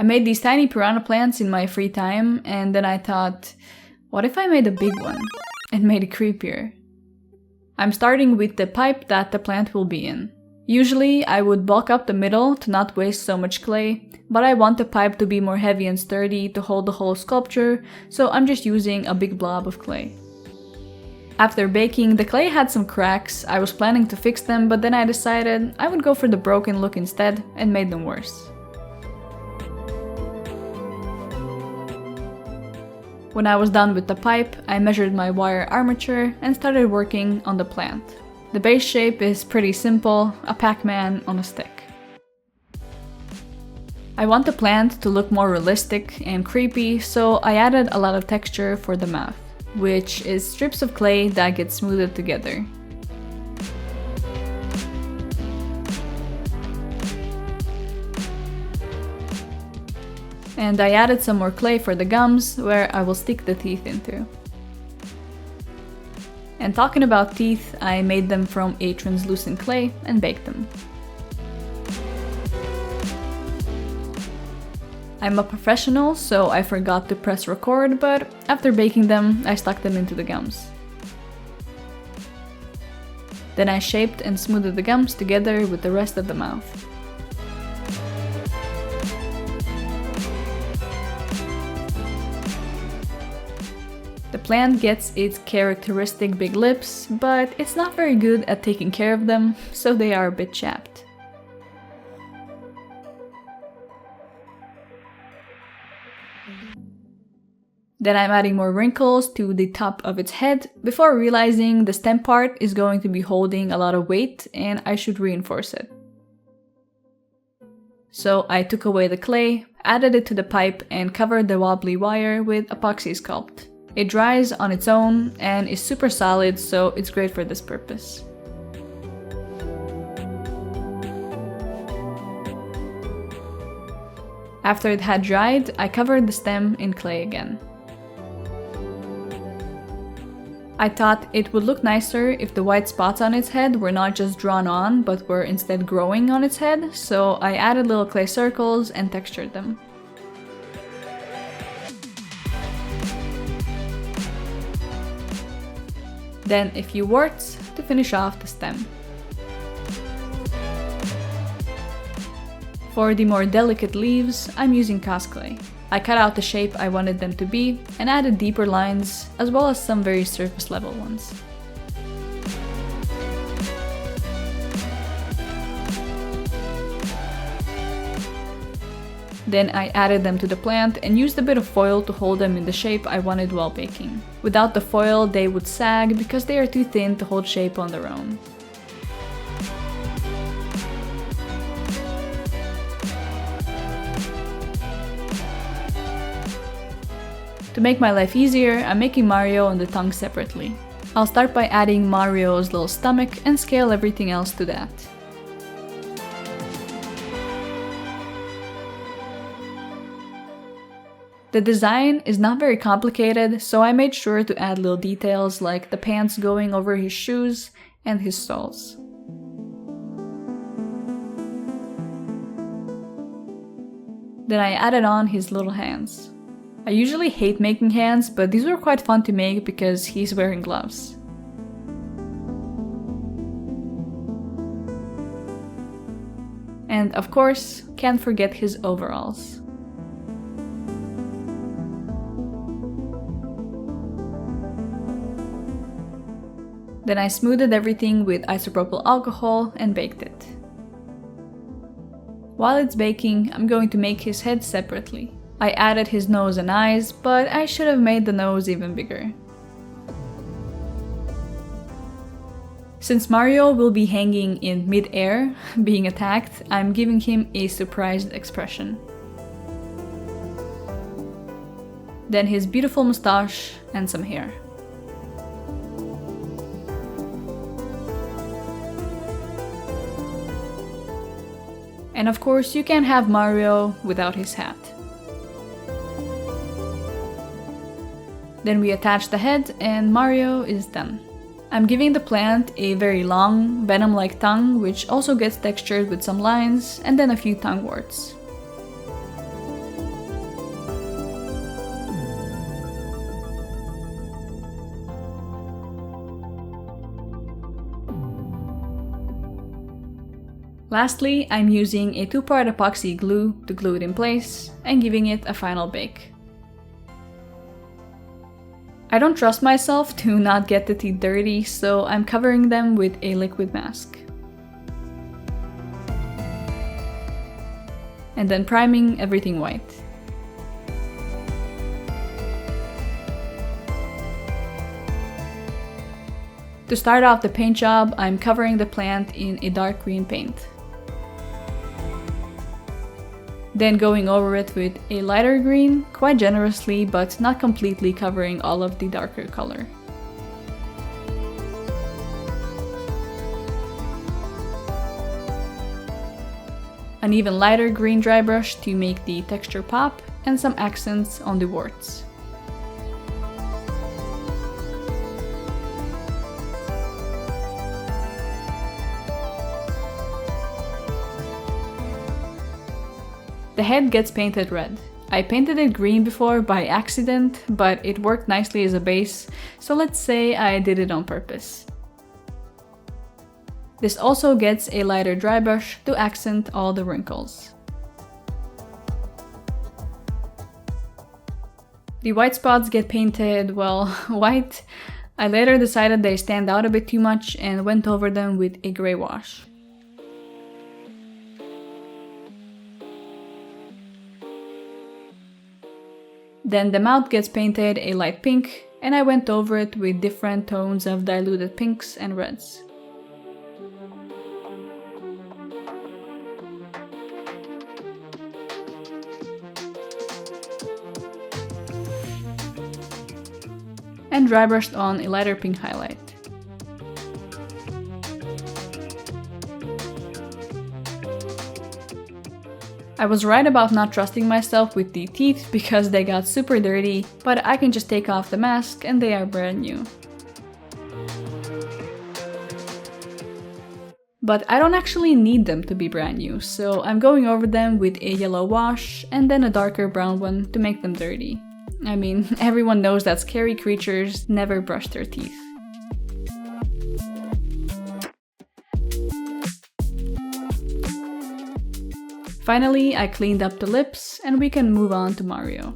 I made these tiny piranha plants in my free time, and then I thought, what if I made a big one and made it creepier? I'm starting with the pipe that the plant will be in. Usually I would bulk up the middle to not waste so much clay, but I want the pipe to be more heavy and sturdy to hold the whole sculpture, so I'm just using a big blob of clay. After baking, the clay had some cracks. I was planning to fix them, but then I decided I would go for the broken look instead and made them worse. When I was done with the pipe, I measured my wire armature and started working on the plant. The base shape is pretty simple, a Pac-Man on a stick. I want the plant to look more realistic and creepy, so I added a lot of texture for the mouth, which is strips of clay that get smoothed together. And I added some more clay for the gums, where I will stick the teeth into. And talking about teeth, I made them from a translucent clay and baked them. I'm a professional, so I forgot to press record, but after baking them, I stuck them into the gums. Then I shaped and smoothed the gums together with the rest of the mouth. The plant gets its characteristic big lips, but it's not very good at taking care of them, so they are a bit chapped. Then I'm adding more wrinkles to the top of its head before realizing the stem part is going to be holding a lot of weight and I should reinforce it. So I took away the clay, added it to the pipe and covered the wobbly wire with epoxy sculpt. It dries on its own and is super solid, so it's great for this purpose. After it had dried, I covered the stem in clay again. I thought it would look nicer if the white spots on its head were not just drawn on, but were instead growing on its head, so I added little clay circles and textured them. Then a few warts to finish off the stem. For the more delicate leaves, I'm using cosclay. I cut out the shape I wanted them to be and added deeper lines as well as some very surface level ones. Then I added them to the plant and used a bit of foil to hold them in the shape I wanted while baking. Without the foil, they would sag because they are too thin to hold shape on their own. To make my life easier, I'm making Mario and the tongue separately. I'll start by adding Mario's little stomach and scale everything else to that. The design is not very complicated, so I made sure to add little details like the pants going over his shoes and his soles. Then I added on his little hands. I usually hate making hands, but these were quite fun to make because he's wearing gloves. And of course, can't forget his overalls. Then I smoothed everything with isopropyl alcohol and baked it. While it's baking, I'm going to make his head separately. I added his nose and eyes, but I should have made the nose even bigger. Since Mario will be hanging in mid-air, being attacked, I'm giving him a surprised expression. Then his beautiful mustache and some hair. And of course, you can't have Mario without his hat. Then we attach the head and Mario is done. I'm giving the plant a very long, venom-like tongue, which also gets textured with some lines and then a few tongue warts. Lastly, I'm using a 2-part epoxy glue to glue it in place and giving it a final bake. I don't trust myself to not get the teeth dirty, so I'm covering them with a liquid mask. And then priming everything white. To start off the paint job, I'm covering the plant in a dark green paint. Then going over it with a lighter green, quite generously, but not completely covering all of the darker color. An even lighter green dry brush to make the texture pop, and some accents on the warts. The head gets painted red. I painted it green before by accident, but it worked nicely as a base, so let's say I did it on purpose. This also gets a lighter dry brush to accent all the wrinkles. The white spots get painted, well, white. I later decided they stand out a bit too much and went over them with a gray wash. Then the mouth gets painted a light pink, and I went over it with different tones of diluted pinks and reds. And dry brushed on a lighter pink highlight. I was right about not trusting myself with the teeth because they got super dirty, but I can just take off the mask and they are brand new. But I don't actually need them to be brand new, so I'm going over them with a yellow wash and then a darker brown one to make them dirty. I mean, everyone knows that scary creatures never brush their teeth. Finally, I cleaned up the lips and we can move on to Mario.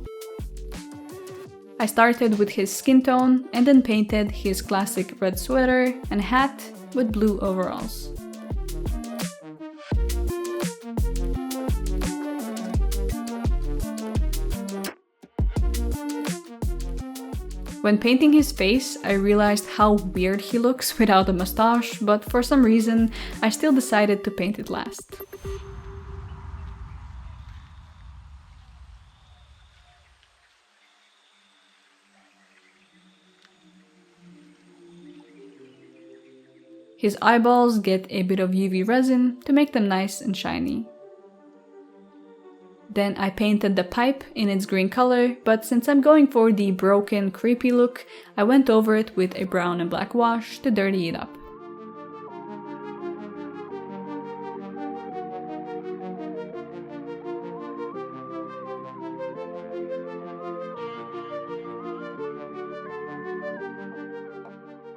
I started with his skin tone and then painted his classic red sweater and hat with blue overalls. When painting his face, I realized how weird he looks without a mustache, but for some reason, I still decided to paint it last. His eyeballs get a bit of UV resin to make them nice and shiny. Then I painted the pipe in its green color, but since I'm going for the broken, creepy look, I went over it with a brown and black wash to dirty it up.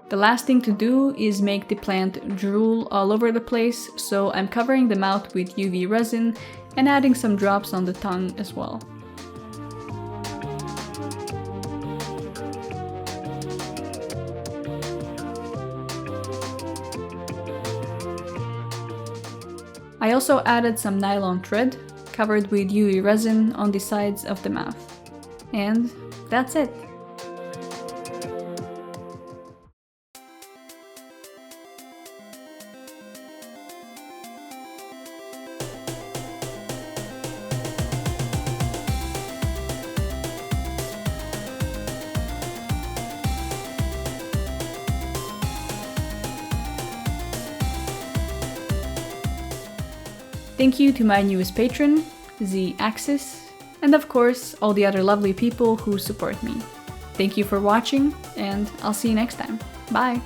The last thing to do is make the plant drool all over the place, so I'm covering the mouth with UV resin and adding some drops on the tongue as well. I also added some nylon thread covered with UV resin on the sides of the mouth. And that's it. Thank you to my newest patron, Z Axis, and of course all the other lovely people who support me. Thank you for watching, and I'll see you next time. Bye!